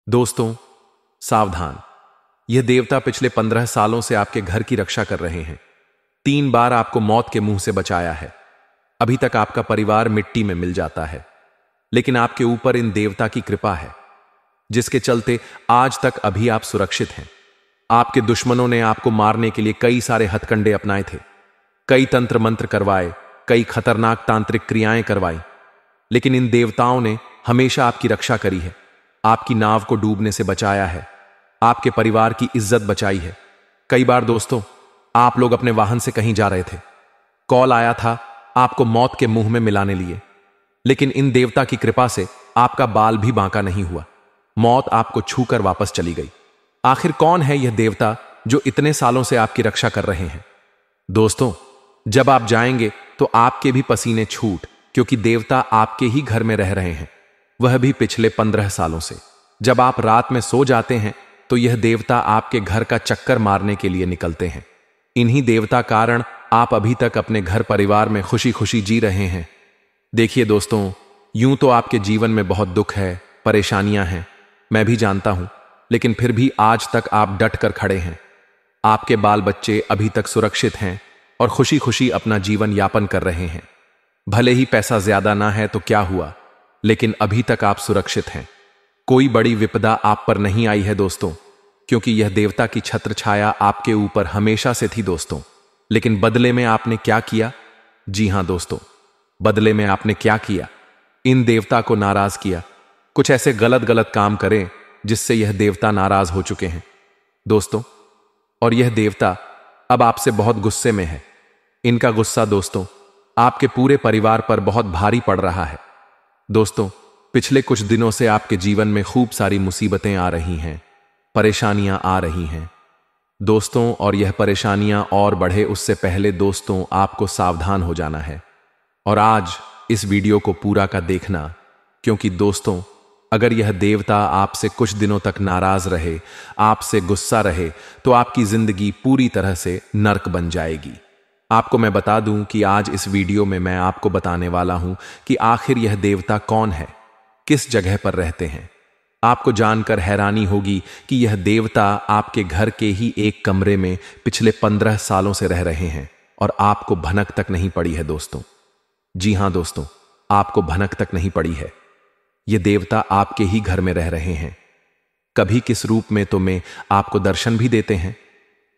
दोस्तों, सावधान। यह देवता पिछले 15 सालों से आपके घर की रक्षा कर रहे हैं। 3 बार आपको मौत के मुंह से बचाया है। अभी तक आपका परिवार मिट्टी में मिल जाता है, लेकिन आपके ऊपर इन देवता की कृपा है, जिसके चलते आज तक अभी आप सुरक्षित हैं। आपके दुश्मनों ने आपको मारने के लिए कई सारे हथकंडे अपनाए थे, कई तंत्र मंत्र करवाए, कई खतरनाक तांत्रिक क्रियाएं करवाई, लेकिन इन देवताओं ने हमेशा आपकी रक्षा करी है, आपकी नाव को डूबने से बचाया है, आपके परिवार की इज्जत बचाई है। कई बार दोस्तों, आप लोग अपने वाहन से कहीं जा रहे थे, कॉल आया था आपको मौत के मुंह में मिलाने लिए, लेकिन इन देवता की कृपा से आपका बाल भी बांका नहीं हुआ। मौत आपको छूकर वापस चली गई। आखिर कौन है यह देवता जो इतने सालों से आपकी रक्षा कर रहे हैं? दोस्तों, जब आप जाएंगे तो आपके भी पसीने छूट, क्योंकि देवता आपके ही घर में रह रहे हैं, वह भी पिछले 15 सालों से। जब आप रात में सो जाते हैं तो यह देवता आपके घर का चक्कर मारने के लिए निकलते हैं। इन्हीं देवता कारण आप अभी तक अपने घर परिवार में खुशी खुशी जी रहे हैं। देखिए दोस्तों, यूं तो आपके जीवन में बहुत दुख है, परेशानियां हैं, मैं भी जानता हूं, लेकिन फिर भी आज तक आप डट कर खड़े हैं। आपके बाल बच्चे अभी तक सुरक्षित हैं और खुशी खुशी अपना जीवन यापन कर रहे हैं। भले ही पैसा ज्यादा ना है तो क्या हुआ, लेकिन अभी तक आप सुरक्षित हैं। कोई बड़ी विपदा आप पर नहीं आई है दोस्तों, क्योंकि यह देवता की छत्र छाया आपके ऊपर हमेशा से थी दोस्तों। लेकिन बदले में आपने क्या किया? जी हां दोस्तों, बदले में आपने क्या किया? इन देवता को नाराज किया। कुछ ऐसे गलत गलत काम करें जिससे यह देवता नाराज हो चुके हैं दोस्तों, और यह देवता अब आपसे बहुत गुस्से में है। इनका गुस्सा दोस्तों आपके पूरे परिवार पर बहुत भारी पड़ रहा है। दोस्तों, पिछले कुछ दिनों से आपके जीवन में खूब सारी मुसीबतें आ रही हैं, परेशानियां आ रही हैं दोस्तों, और यह परेशानियां और बढ़े उससे पहले दोस्तों आपको सावधान हो जाना है और आज इस वीडियो को पूरा का देखना, क्योंकि दोस्तों अगर यह देवता आपसे कुछ दिनों तक नाराज रहे, आपसे गुस्सा रहे, तो आपकी जिंदगी पूरी तरह से नर्क बन जाएगी। आपको मैं बता दूं कि आज इस वीडियो में मैं आपको बताने वाला हूं कि आखिर यह देवता कौन है, किस जगह पर रहते हैं। आपको जानकर हैरानी होगी कि यह देवता आपके घर के ही एक कमरे में पिछले 15 सालों से रह रहे हैं और आपको भनक तक नहीं पड़ी है दोस्तों। जी हां दोस्तों, आपको भनक तक नहीं पड़ी है। ये देवता आपके ही घर में रह रहे हैं। कभी किस रूप में तो मैं आपको दर्शन भी देते हैं,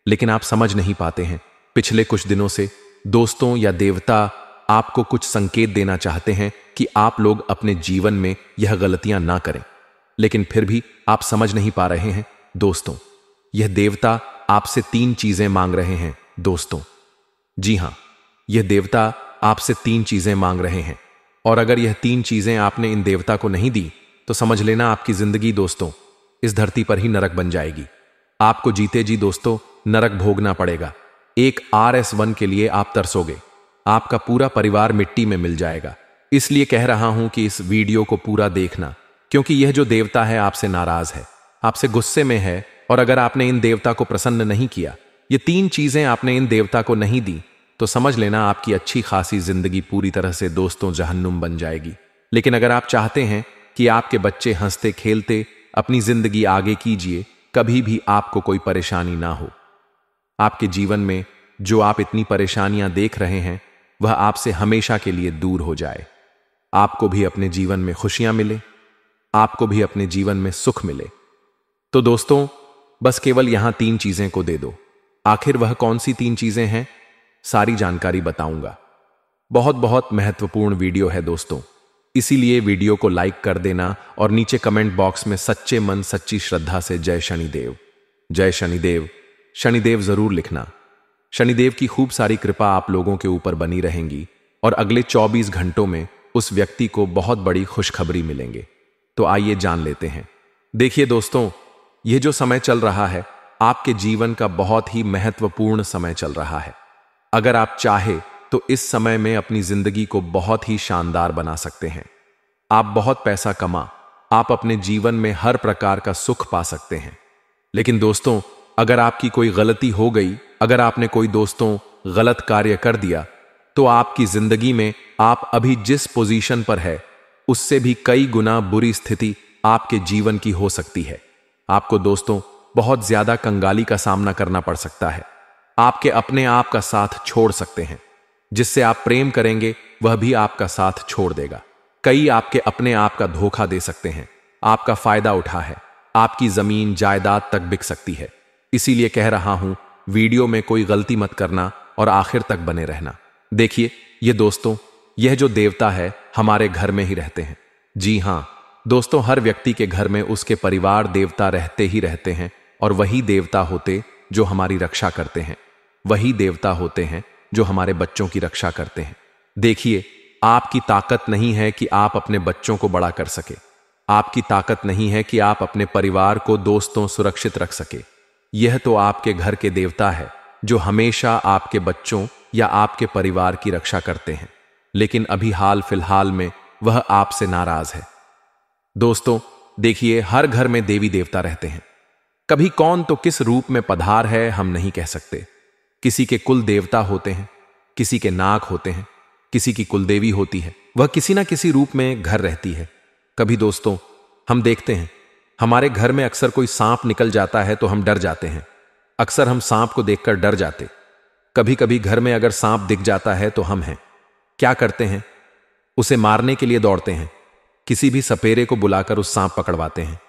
लेकिन आप समझ नहीं पाते हैं। पिछले कुछ दिनों से दोस्तों या देवता आपको कुछ संकेत देना चाहते हैं कि आप लोग अपने जीवन में यह गलतियां ना करें, लेकिन फिर भी आप समझ नहीं पा रहे हैं दोस्तों। यह देवता आपसे 3 चीजें मांग रहे हैं दोस्तों। जी हां, यह देवता आपसे 3 चीजें मांग रहे हैं, और अगर यह 3 चीजें आपने इन देवता को नहीं दी तो समझ लेना आपकी जिंदगी दोस्तों इस धरती पर ही नरक बन जाएगी। आपको जीते जी दोस्तों नरक भोगना पड़ेगा। एक RS1 के लिए आप तरसोगे, आपका पूरा परिवार मिट्टी में मिल जाएगा। इसलिए कह रहा हूं कि इस वीडियो को पूरा देखना, क्योंकि यह जो देवता है आपसे नाराज है, आपसे गुस्से में है, और अगर आपने इन देवता को प्रसन्न नहीं किया, ये 3 चीजें आपने इन देवता को नहीं दी, तो समझ लेना आपकी अच्छी खासी जिंदगी पूरी तरह से दोस्तों जहन्नुम बन जाएगी। लेकिन अगर आप चाहते हैं कि आपके बच्चे हंसते खेलते अपनी जिंदगी आगे कीजिए, कभी भी आपको कोई परेशानी ना हो, आपके जीवन में जो आप इतनी परेशानियां देख रहे हैं वह आपसे हमेशा के लिए दूर हो जाए, आपको भी अपने जीवन में खुशियां मिले, आपको भी अपने जीवन में सुख मिले, तो दोस्तों बस केवल यहां 3 चीजें को दे दो। आखिर वह कौन सी 3 चीजें हैं, सारी जानकारी बताऊंगा। बहुत बहुत महत्वपूर्ण वीडियो है दोस्तों, इसीलिए वीडियो को लाइक कर देना और नीचे कमेंट बॉक्स में सच्चे मन सच्ची श्रद्धा से जय शनिदेव, जय शनिदेव, शनिदेव जरूर लिखना। शनिदेव की खूब सारी कृपा आप लोगों के ऊपर बनी रहेंगी और अगले 24 घंटों में उस व्यक्ति को बहुत बड़ी खुशखबरी मिलेंगे। तो आइए जान लेते हैं। देखिए दोस्तों, यह जो समय चल रहा है आपके जीवन का बहुत ही महत्वपूर्ण समय चल रहा है। अगर आप चाहे तो इस समय में अपनी जिंदगी को बहुत ही शानदार बना सकते हैं। आप बहुत पैसा कमा, आप अपने जीवन में हर प्रकार का सुख पा सकते हैं। लेकिन दोस्तों अगर आपकी कोई गलती हो गई, अगर आपने कोई दोस्तों गलत कार्य कर दिया, तो आपकी जिंदगी में आप अभी जिस पोजीशन पर है उससे भी कई गुना बुरी स्थिति आपके जीवन की हो सकती है। आपको दोस्तों बहुत ज्यादा कंगाली का सामना करना पड़ सकता है। आपके अपने आप का साथ छोड़ सकते हैं। जिससे आप प्रेम करेंगे वह भी आपका साथ छोड़ देगा। कई आपके अपने आप का धोखा दे सकते हैं। आपका फायदा उठा है। आपकी जमीन जायदाद तक बिक सकती है। इसीलिए कह रहा हूं, वीडियो में कोई गलती मत करना और आखिर तक बने रहना। देखिए ये दोस्तों, यह जो देवता है हमारे घर में ही रहते हैं। जी हां दोस्तों, हर व्यक्ति के घर में उसके परिवार देवता रहते ही रहते हैं और वही देवता होते जो हमारी रक्षा करते हैं। वही देवता होते हैं जो हमारे बच्चों की रक्षा करते हैं। देखिए, आपकी ताकत नहीं है कि आप अपने बच्चों को बड़ा कर सके। आपकी ताकत नहीं है कि आप अपने परिवार को दोस्तों सुरक्षित रख सके। यह तो आपके घर के देवता है जो हमेशा आपके बच्चों या आपके परिवार की रक्षा करते हैं। लेकिन अभी हाल फिलहाल में वह आपसे नाराज है। दोस्तों देखिए, हर घर में देवी देवता रहते हैं। कभी कौन तो किस रूप में पधार है हम नहीं कह सकते। किसी के कुल देवता होते हैं, किसी के नाग होते हैं, किसी की कुलदेवी होती है। वह किसी ना किसी रूप में घर रहती है। कभी दोस्तों हम देखते हैं हमारे घर में अक्सर कोई सांप निकल जाता है तो हम डर जाते हैं। अक्सर हम सांप को देखकर डर जाते। कभी कभी घर में अगर सांप दिख जाता है तो हम हैं क्या करते हैं, उसे मारने के लिए दौड़ते हैं। किसी भी सपेरे को बुलाकर उस सांप पकड़वाते हैं।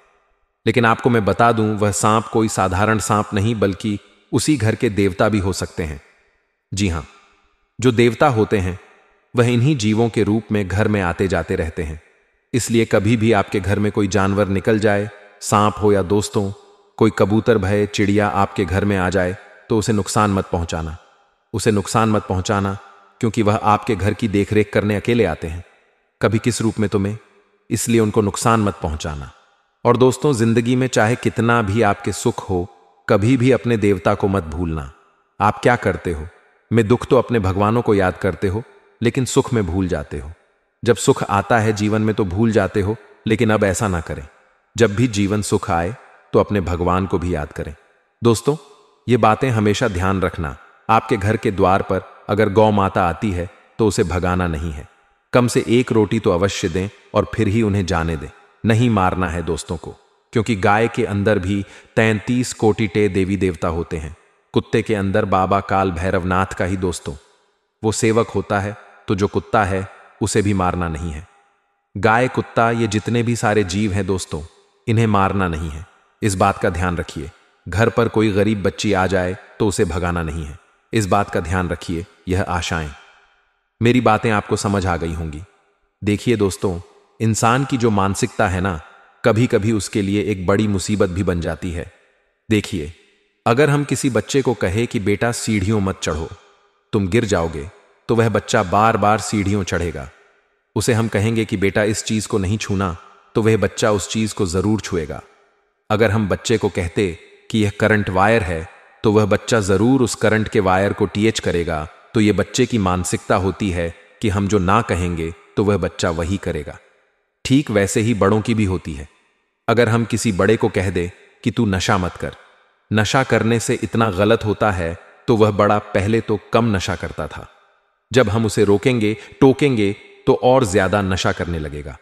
लेकिन आपको मैं बता दूं, वह सांप कोई साधारण सांप नहीं बल्कि उसी घर के देवता भी हो सकते हैं। जी हां, जो देवता होते हैं वह इन्हीं जीवों के रूप में घर में आते जाते रहते हैं। इसलिए कभी भी आपके घर में कोई जानवर निकल जाए, सांप हो या दोस्तों कोई कबूतर भय चिड़िया आपके घर में आ जाए तो उसे नुकसान मत पहुंचाना। उसे नुकसान मत पहुंचाना क्योंकि वह आपके घर की देखरेख करने अकेले आते हैं। कभी किस रूप में तुम्हें, इसलिए उनको नुकसान मत पहुंचाना। और दोस्तों जिंदगी में चाहे कितना भी आपके सुख हो, कभी भी अपने देवता को मत भूलना। आप क्या करते हो, मैं दुख तो अपने भगवानों को याद करते हो लेकिन सुख में भूल जाते हो। जब सुख आता है जीवन में तो भूल जाते हो, लेकिन अब ऐसा ना करें। जब भी जीवन सुख आए तो अपने भगवान को भी याद करें। दोस्तों ये बातें हमेशा ध्यान रखना। आपके घर के द्वार पर अगर गौ माता आती है तो उसे भगाना नहीं है। कम से एक रोटी तो अवश्य दें और फिर ही उन्हें जाने दें। नहीं मारना है दोस्तों को, क्योंकि गाय के अंदर भी 33 कोटि देवी देवता होते हैं। कुत्ते के अंदर बाबा काल भैरवनाथ का ही दोस्तों वो सेवक होता है, तो जो कुत्ता है उसे भी मारना नहीं है। गाय कुत्ता ये जितने भी सारे जीव हैं दोस्तों, इन्हें मारना नहीं है। इस बात का ध्यान रखिए। घर पर कोई गरीब बच्ची आ जाए तो उसे भगाना नहीं है। इस बात का ध्यान रखिए। यह आशाएं, मेरी बातें आपको समझ आ गई होंगी। देखिए दोस्तों, इंसान की जो मानसिकता है ना, कभी कभी उसके लिए एक बड़ी मुसीबत भी बन जाती है। देखिए, अगर हम किसी बच्चे को कहे कि बेटा सीढ़ियों मत चढ़ो, तुम गिर जाओगे, तो वह बच्चा बार बार सीढ़ियों चढ़ेगा। उसे हम कहेंगे कि बेटा इस चीज को नहीं छूना, तो वह बच्चा उस चीज को जरूर छुएगा। अगर हम बच्चे को कहते कि यह करंट वायर है, तो वह बच्चा जरूर उस करंट के वायर को टीएच करेगा। तो यह बच्चे की मानसिकता होती है कि हम जो ना कहेंगे तो वह बच्चा वही करेगा। ठीक वैसे ही बड़ों की भी होती है। अगर हम किसी बड़े को कह दे कि तू नशा मत कर, नशा करने से इतना गलत होता है, तो वह बड़ा पहले तो कम नशा करता था। जब हम उसे रोकेंगे टोकेंगे तो और ज्यादा नशा करने लगेगा।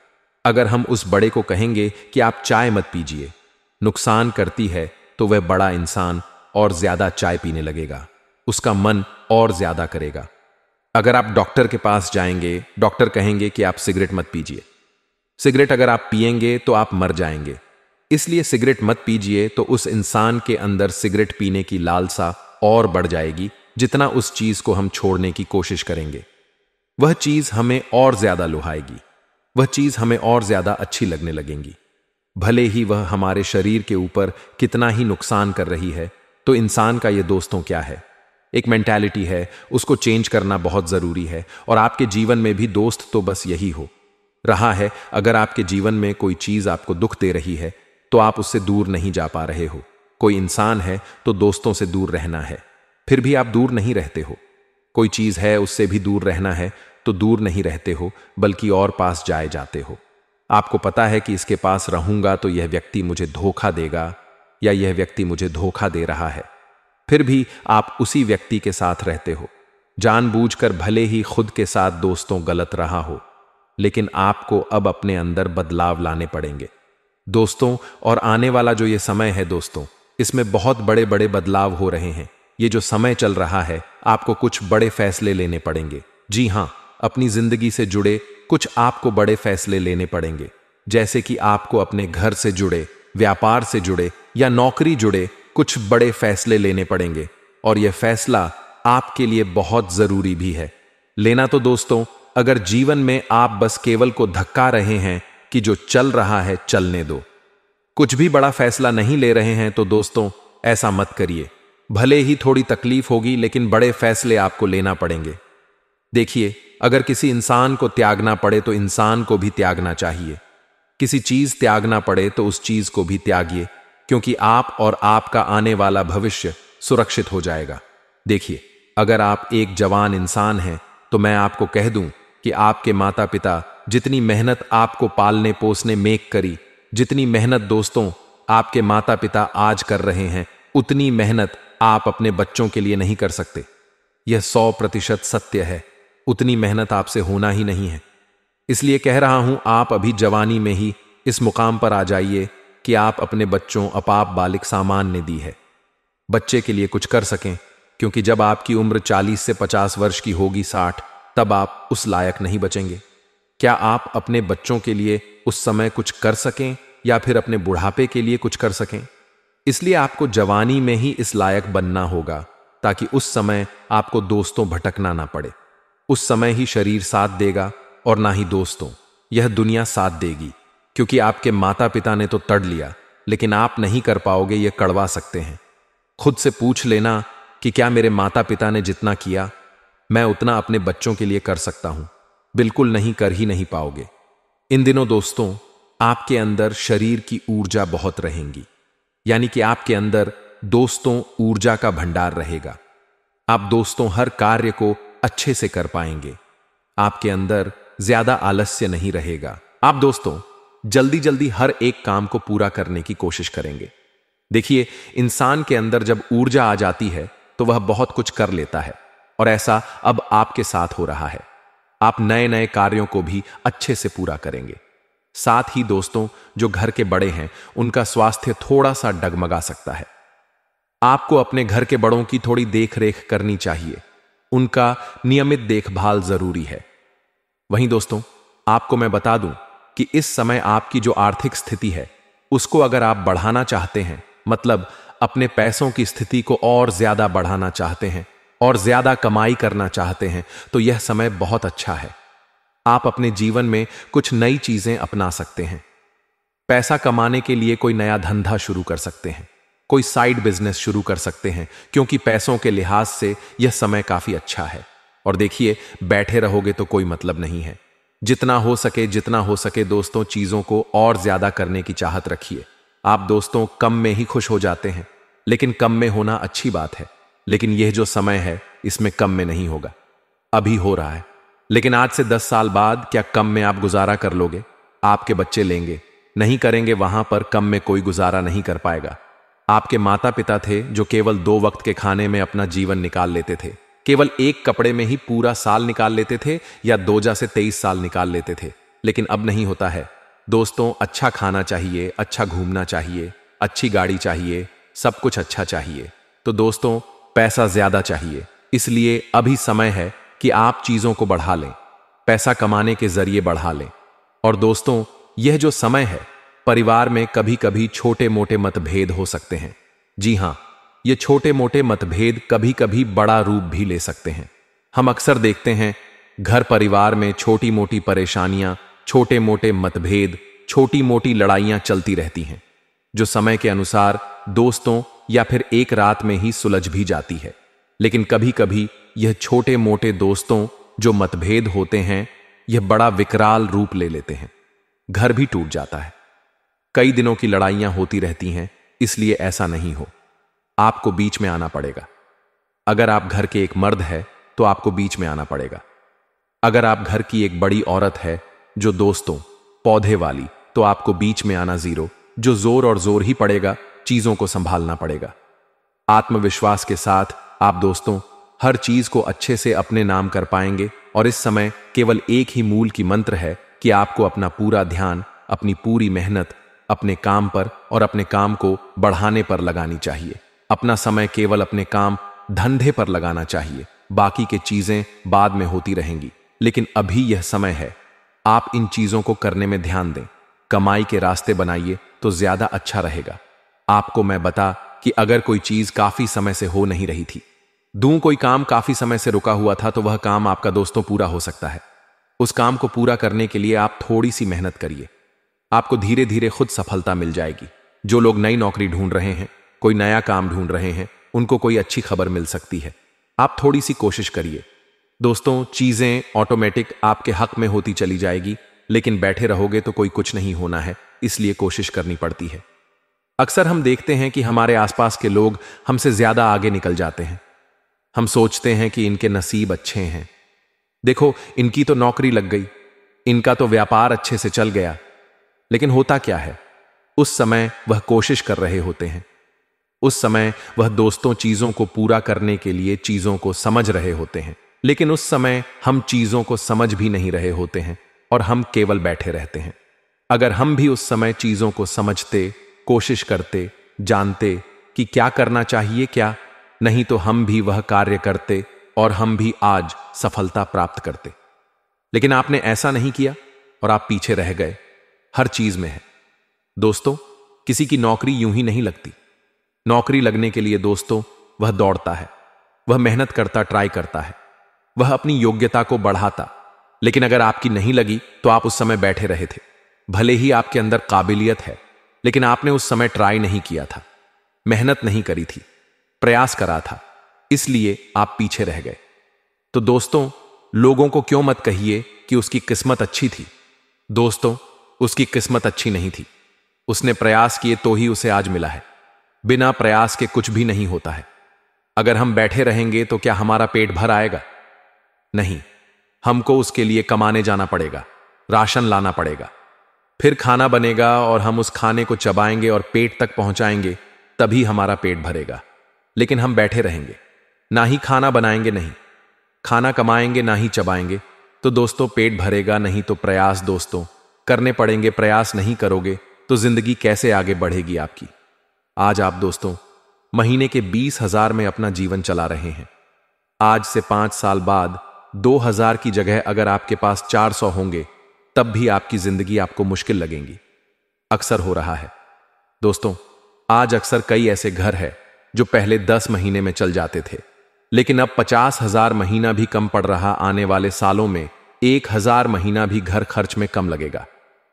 अगर हम उस बड़े को कहेंगे कि आप चाय मत पीजिए, नुकसान करती है, तो वह बड़ा इंसान और ज्यादा चाय पीने लगेगा। उसका मन और ज्यादा करेगा। अगर आप डॉक्टर के पास जाएंगे, डॉक्टर कहेंगे कि आप सिगरेट मत पीजिए। सिगरेट अगर आप पिएंगे तो आप मर जाएंगे, इसलिए सिगरेट मत पीजिए। तो उस इंसान के अंदर सिगरेट पीने की लालसा और बढ़ जाएगी। जितना उस चीज को हम छोड़ने की कोशिश करेंगे, वह चीज हमें और ज्यादा लुभाएगी। वह चीज हमें और ज्यादा अच्छी लगने लगेंगी। भले ही वह हमारे शरीर के ऊपर कितना ही नुकसान कर रही है। तो इंसान का ये दोस्तों क्या है, एक मेंटालिटी है, उसको चेंज करना बहुत जरूरी है। और आपके जीवन में भी दोस्त तो बस यही हो रहा है। अगर आपके जीवन में कोई चीज आपको दुख दे रही है तो आप उससे दूर नहीं जा पा रहे हो। कोई इंसान है तो दोस्तों से दूर रहना है, फिर भी आप दूर नहीं रहते हो। कोई चीज है उससे भी दूर रहना है तो दूर नहीं रहते हो, बल्कि और पास जाए जाते हो। आपको पता है कि इसके पास रहूंगा तो यह व्यक्ति मुझे धोखा देगा या यह व्यक्ति मुझे धोखा दे रहा है, फिर भी आप उसी व्यक्ति के साथ रहते हो। जानबूझकर भले ही खुद के साथ दोस्तों गलत रहा हो, लेकिन आपको अब अपने अंदर बदलाव लाने पड़ेंगे। दोस्तों, और आने वाला जो ये समय है दोस्तों, इसमें बहुत बड़े बड़े बदलाव हो रहे हैं। ये जो समय चल रहा है, आपको कुछ बड़े फैसले लेने पड़ेंगे। जी हाँ, अपनी जिंदगी से जुड़े कुछ आपको बड़े फैसले लेने पड़ेंगे। जैसे कि आपको अपने घर से जुड़े, व्यापार से जुड़े या नौकरी जुड़े कुछ बड़े फैसले लेने पड़ेंगे। और यह फैसला आपके लिए बहुत जरूरी भी है लेना। तो दोस्तों, अगर जीवन में आप बस केवल को धक्का रहे हैं कि जो चल रहा है चलने दो, कुछ भी बड़ा फैसला नहीं ले रहे हैं, तो दोस्तों ऐसा मत करिए। भले ही थोड़ी तकलीफ होगी, लेकिन बड़े फैसले आपको लेना पड़ेंगे। देखिए, अगर किसी इंसान को त्यागना पड़े तो इंसान को भी त्यागना चाहिए। किसी चीज त्यागना पड़े तो उस चीज को भी त्यागिए, क्योंकि आप और आपका आने वाला भविष्य सुरक्षित हो जाएगा। देखिए, अगर आप एक जवान इंसान हैं तो मैं आपको कह दूं कि आपके माता पिता जितनी मेहनत आपको पालने पोसने में करी, जितनी मेहनत दोस्तों आपके माता पिता आज कर रहे हैं, उतनी मेहनत आप अपने बच्चों के लिए नहीं कर सकते। यह 100% सत्य है। उतनी मेहनत आपसे होना ही नहीं है। इसलिए कह रहा हूं, आप अभी जवानी में ही इस मुकाम पर आ जाइए कि आप अपने बच्चों अपाप बालिक सामान्य दी है, बच्चे के लिए कुछ कर सकें। क्योंकि जब आपकी उम्र 40 से 50 वर्ष की होगी, 60, तब आप उस लायक नहीं बचेंगे। क्या आप अपने बच्चों के लिए उस समय कुछ कर सकें या फिर अपने बुढ़ापे के लिए कुछ कर सकें? इसलिए आपको जवानी में ही इस लायक बनना होगा, ताकि उस समय आपको दोस्तों भटकना ना पड़े। उस समय ही शरीर साथ देगा और ना ही दोस्तों, यह दुनिया साथ देगी। क्योंकि आपके माता पिता ने तो तड़ लिया, लेकिन आप नहीं कर पाओगे, यह कड़वा सकते हैं। खुद से पूछ लेना कि क्या मेरे माता पिता ने जितना किया, मैं उतना अपने बच्चों के लिए कर सकता हूं? बिल्कुल नहीं, कर ही नहीं पाओगे। इन दिनों दोस्तों, आपके अंदर शरीर की ऊर्जा बहुत रहेंगी, यानी कि आपके अंदर दोस्तों ऊर्जा का भंडार रहेगा। आप दोस्तों हर कार्य को अच्छे से कर पाएंगे। आपके अंदर ज्यादा आलस्य नहीं रहेगा। आप दोस्तों जल्दी जल्दी हर एक काम को पूरा करने की कोशिश करेंगे। देखिए, इंसान के अंदर जब ऊर्जा आ जाती है तो वह बहुत कुछ कर लेता है, और ऐसा अब आपके साथ हो रहा है। आप नए नए कार्यों को भी अच्छे से पूरा करेंगे। साथ ही दोस्तों, जो घर के बड़े हैं, उनका स्वास्थ्य थोड़ा सा डगमगा सकता है। आपको अपने घर के बड़ों की थोड़ी देखरेख करनी चाहिए। उनका नियमित देखभाल जरूरी है। वहीं दोस्तों, आपको मैं बता दूं कि इस समय आपकी जो आर्थिक स्थिति है, उसको अगर आप बढ़ाना चाहते हैं, मतलब अपने पैसों की स्थिति को और ज्यादा बढ़ाना चाहते हैं और ज्यादा कमाई करना चाहते हैं, तो यह समय बहुत अच्छा है। आप अपने जीवन में कुछ नई चीजें अपना सकते हैं। पैसा कमाने के लिए कोई नया धंधा शुरू कर सकते हैं, कोई साइड बिजनेस शुरू कर सकते हैं, क्योंकि पैसों के लिहाज से यह समय काफी अच्छा है। और देखिए, बैठे रहोगे तो कोई मतलब नहीं है। जितना हो सके दोस्तों, चीजों को और ज्यादा करने की चाहत रखिए। आप दोस्तों कम में ही खुश हो जाते हैं, लेकिन कम में होना अच्छी बात है, लेकिन यह जो समय है, इसमें कम में नहीं होगा। अभी हो रहा है, लेकिन आज से 10 साल बाद क्या कम में आप गुजारा कर लोगे? आपके बच्चे लेंगे, नहीं करेंगे, वहां पर कम में कोई गुजारा नहीं कर पाएगा। आपके माता पिता थे जो केवल 2 वक्त के खाने में अपना जीवन निकाल लेते थे, केवल एक कपड़े में ही पूरा साल निकाल लेते थे, या 2 से 23 साल निकाल लेते थे। लेकिन अब नहीं होता है दोस्तों। अच्छा खाना चाहिए, अच्छा घूमना चाहिए, अच्छी गाड़ी चाहिए, सब कुछ अच्छा चाहिए। तो दोस्तों पैसा ज्यादा चाहिए। इसलिए अभी समय है कि आप चीजों को बढ़ा लें, पैसा कमाने के जरिए बढ़ा लें। और दोस्तों, यह जो समय है, परिवार में कभी कभी छोटे मोटे मतभेद हो सकते हैं। जी हां, ये छोटे मोटे मतभेद कभी कभी बड़ा रूप भी ले सकते हैं। हम अक्सर देखते हैं घर परिवार में छोटी मोटी परेशानियां, छोटे मोटे मतभेद, छोटी मोटी लड़ाइयां चलती रहती हैं, जो समय के अनुसार दोस्तों या फिर एक रात में ही सुलझ भी जाती है। लेकिन कभी कभी यह छोटे मोटे दोस्तों जो मतभेद होते हैं, यह बड़ा विकराल रूप ले लेते हैं। घर भी टूट जाता है। कई दिनों की लड़ाइयां होती रहती हैं। इसलिए ऐसा नहीं हो, आपको बीच में आना पड़ेगा। अगर आप घर के एक मर्द है तो आपको बीच में आना पड़ेगा। अगर आप घर की एक बड़ी औरत है जो दोस्तों पौधे वाली, तो आपको बीच में आना जीरो, जो जोर और जोर ही पड़ेगा, चीजों को संभालना पड़ेगा। आत्मविश्वास के साथ आप दोस्तों हर चीज को अच्छे से अपने नाम कर पाएंगे। और इस समय केवल एक ही मूल की मंत्र है कि आपको अपना पूरा ध्यान, अपनी पूरी मेहनत अपने काम पर और अपने काम को बढ़ाने पर लगानी चाहिए। अपना समय केवल अपने काम धंधे पर लगाना चाहिए। बाकी की चीजें बाद में होती रहेंगी, लेकिन अभी यह समय है, आप इन चीजों को करने में ध्यान दें। कमाई के रास्ते बनाइए तो ज्यादा अच्छा रहेगा। आपको मैं बता कि अगर कोई चीज काफी समय से हो नहीं रही थी, कोई काम काफी समय से रुका हुआ था, तो वह काम आपका दोस्तों पूरा हो सकता है। उस काम को पूरा करने के लिए आप थोड़ी सी मेहनत करिए, आपको धीरे धीरे खुद सफलता मिल जाएगी। जो लोग नई नौकरी ढूंढ रहे हैं, कोई नया काम ढूंढ रहे हैं, उनको कोई अच्छी खबर मिल सकती है। आप थोड़ी सी कोशिश करिए। दोस्तों, चीजें ऑटोमेटिक आपके हक में होती चली जाएगी, लेकिन बैठे रहोगे तो कोई कुछ नहीं होना है, इसलिए कोशिश करनी पड़ती है। अक्सर हम देखते हैं कि हमारे आसपास के लोग हमसे ज्यादा आगे निकल जाते हैं। हम सोचते हैं कि इनके नसीब अच्छे हैं, देखो इनकी तो नौकरी लग गई, इनका तो व्यापार अच्छे से चल गया। लेकिन होता क्या है, उस समय वह कोशिश कर रहे होते हैं, उस समय वह दोस्तों चीजों को पूरा करने के लिए चीजों को समझ रहे होते हैं। लेकिन उस समय हम चीजों को समझ भी नहीं रहे होते हैं और हम केवल बैठे रहते हैं। अगर हम भी उस समय चीजों को समझते, कोशिश करते, जानते कि क्या करना चाहिए क्या नहीं, तो हम भी वह कार्य करते और हम भी आज सफलता प्राप्त करते। लेकिन आपने ऐसा नहीं किया और आप पीछे रह गए। हर चीज में है दोस्तों, किसी की नौकरी यूं ही नहीं लगती। नौकरी लगने के लिए दोस्तों वह दौड़ता है, वह मेहनत करता, ट्राई करता है, वह अपनी योग्यता को बढ़ाता। लेकिन अगर आपकी नहीं लगी तो आप उस समय बैठे रहे थे। भले ही आपके अंदर काबिलियत है, लेकिन आपने उस समय ट्राई नहीं किया था, मेहनत नहीं करी थी, प्रयास करा था, इसलिए आप पीछे रह गए। तो दोस्तों, लोगों को क्यों मत कहिए कि उसकी किस्मत अच्छी थी। दोस्तों, उसकी किस्मत अच्छी नहीं थी, उसने प्रयास किए तो ही उसे आज मिला है। बिना प्रयास के कुछ भी नहीं होता है। अगर हम बैठे रहेंगे तो क्या हमारा पेट भर आएगा? नहीं, हमको उसके लिए कमाने जाना पड़ेगा, राशन लाना पड़ेगा, फिर खाना बनेगा और हम उस खाने को चबाएंगे और पेट तक पहुंचाएंगे, तभी हमारा पेट भरेगा। लेकिन हम बैठे रहेंगे, ना ही खाना बनाएंगे, नहीं खाना कमाएंगे, ना ही चबाएंगे, तो दोस्तों पेट भरेगा नहीं। तो प्रयास दोस्तों करने पड़ेंगे। प्रयास नहीं करोगे तो जिंदगी कैसे आगे बढ़ेगी आपकी। आज आप दोस्तों महीने के 20,000 में अपना जीवन चला रहे हैं। आज से 5 साल बाद 2,000 की जगह अगर आपके पास 400 होंगे, तब भी आपकी जिंदगी आपको मुश्किल लगेगी। अक्सर हो रहा है दोस्तों, आज अक्सर कई ऐसे घर हैं जो पहले 10 महीने में चल जाते थे, लेकिन अब 50,000 महीना भी कम पड़ रहा। आने वाले सालों में 1,000 महीना भी घर खर्च में कम लगेगा।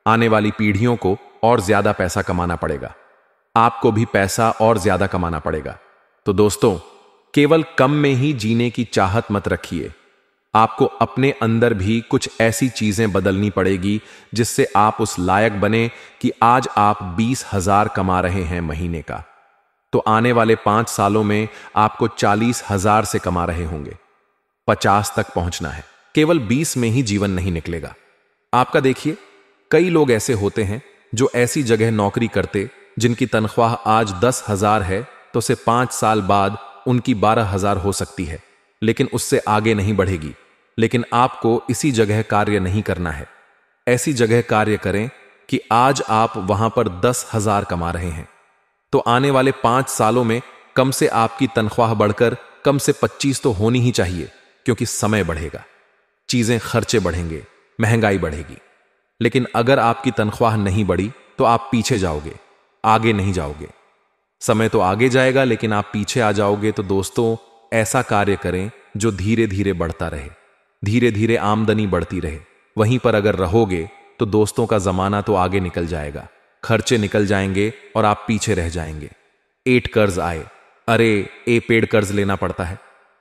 आने वाली पीढ़ियों को और ज्यादा पैसा कमाना पड़ेगा, आपको भी पैसा और ज्यादा कमाना पड़ेगा। तो दोस्तों, केवल कम में ही जीने की चाहत मत रखिए। आपको अपने अंदर भी कुछ ऐसी चीजें बदलनी पड़ेगी जिससे आप उस लायक बने कि आज आप 20,000 कमा रहे हैं महीने का, तो आने वाले 5 सालों में आपको 40,000 से कमा रहे होंगे। 50 तक पहुंचना है, केवल 20 में ही जीवन नहीं निकलेगा आपका। देखिए, कई लोग ऐसे होते हैं जो ऐसी जगह नौकरी करते जिनकी तनख्वाह आज 10,000 है, तो उसे 5 साल बाद उनकी 12,000 हो सकती है, लेकिन उससे आगे नहीं बढ़ेगी। लेकिन आपको इसी जगह कार्य नहीं करना है। ऐसी जगह कार्य करें कि आज आप वहां पर 10,000 कमा रहे हैं, तो आने वाले 5 सालों में कम से आपकी तनख्वाह बढ़कर कम से 25 तो होनी ही चाहिए, क्योंकि समय बढ़ेगा, चीजें खर्चे बढ़ेंगे, महंगाई बढ़ेगी। लेकिन अगर आपकी तनख्वाह नहीं बढ़ी तो आप पीछे जाओगे, आगे नहीं जाओगे। समय तो आगे जाएगा, लेकिन आप पीछे आ जाओगे। तो दोस्तों, ऐसा कार्य करें जो धीरे धीरे बढ़ता रहे, धीरे धीरे आमदनी बढ़ती रहे। वहीं पर अगर रहोगे तो दोस्तों का जमाना तो आगे निकल जाएगा, खर्चे निकल जाएंगे और आप पीछे रह जाएंगे। 8 कर्ज आए, अरे पेड़ कर्ज लेना पड़ता है,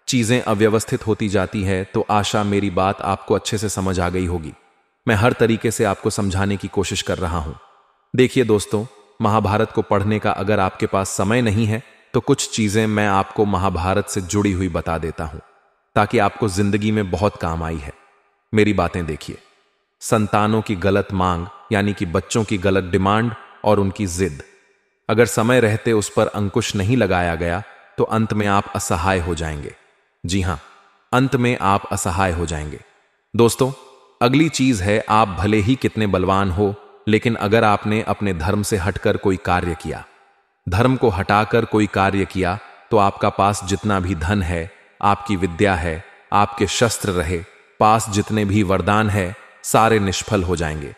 चीजें अव्यवस्थित होती जाती है। तो आशा मेरी बात आपको अच्छे से समझ आ गई होगी। मैं हर तरीके से आपको समझाने की कोशिश कर रहा हूं। देखिए दोस्तों, महाभारत को पढ़ने का अगर आपके पास समय नहीं है तो कुछ चीजें मैं आपको महाभारत से जुड़ी हुई बता देता हूं, ताकि आपको जिंदगी में बहुत काम आई है। मेरी बातें देखिए। संतानों की गलत मांग, यानी कि बच्चों की गलत डिमांड और उनकी जिद, अगर समय रहते उस पर अंकुश नहीं लगाया गया तो अंत में आप असहाय हो जाएंगे। जी हां, अंत में आप असहाय हो जाएंगे। दोस्तों, अगली चीज है, आप भले ही कितने बलवान हो, लेकिन अगर आपने अपने धर्म से हटकर कोई कार्य किया, धर्म को हटाकर कोई कार्य किया, तो आपका पास जितना भी धन है, आपकी विद्या है, आपके शस्त्र रहे, पास जितने भी वरदान है, सारे निष्फल हो जाएंगे।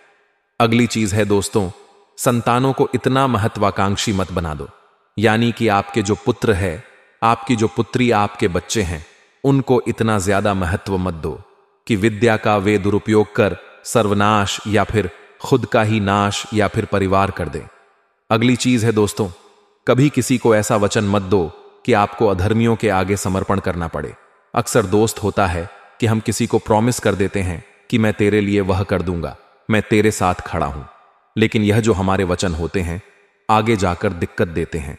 अगली चीज है दोस्तों, संतानों को इतना महत्वाकांक्षी मत बना दो। यानी कि आपके जो पुत्र है, आपकी जो पुत्री, आपके बच्चे हैं, उनको इतना ज्यादा महत्व मत दो कि विद्या का वे दुरुपयोग कर सर्वनाश या फिर खुद का ही नाश या फिर परिवार कर दें। अगली चीज है दोस्तों, कभी किसी को ऐसा वचन मत दो कि आपको अधर्मियों के आगे समर्पण करना पड़े। अक्सर दोस्त होता है कि हम किसी को प्रॉमिस कर देते हैं कि मैं तेरे लिए वह कर दूंगा, मैं तेरे साथ खड़ा हूं, लेकिन यह जो हमारे वचन होते हैं आगे जाकर दिक्कत देते हैं।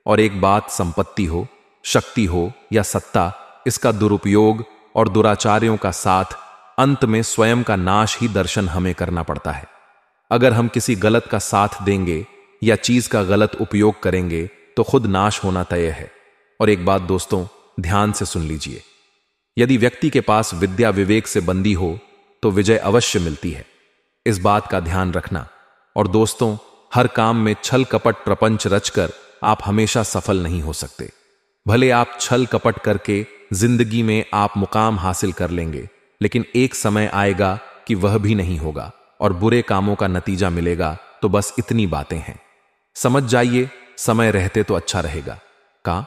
और एक बात, संपत्ति हो, शक्ति हो या सत्ता, इसका दुरुपयोग और दुराचारियों का साथ, अंत में स्वयं का नाश ही दर्शन हमें करना पड़ता है। अगर हम किसी गलत का साथ देंगे या चीज का गलत उपयोग करेंगे तो खुद नाश होना तय है। और एक बात दोस्तों, ध्यान से सुन लीजिए, यदि व्यक्ति के पास विद्या विवेक से बंधी हो तो विजय अवश्य मिलती है, इस बात का ध्यान रखना। और दोस्तों, हर काम में छल कपट प्रपंच रचकर आप हमेशा सफल नहीं हो सकते। भले आप छल कपट करके जिंदगी में आप मुकाम हासिल कर लेंगे, लेकिन एक समय आएगा कि वह भी नहीं होगा और बुरे कामों का नतीजा मिलेगा। तो बस इतनी बातें हैं, समझ जाइए, समय रहते तो अच्छा रहेगा। का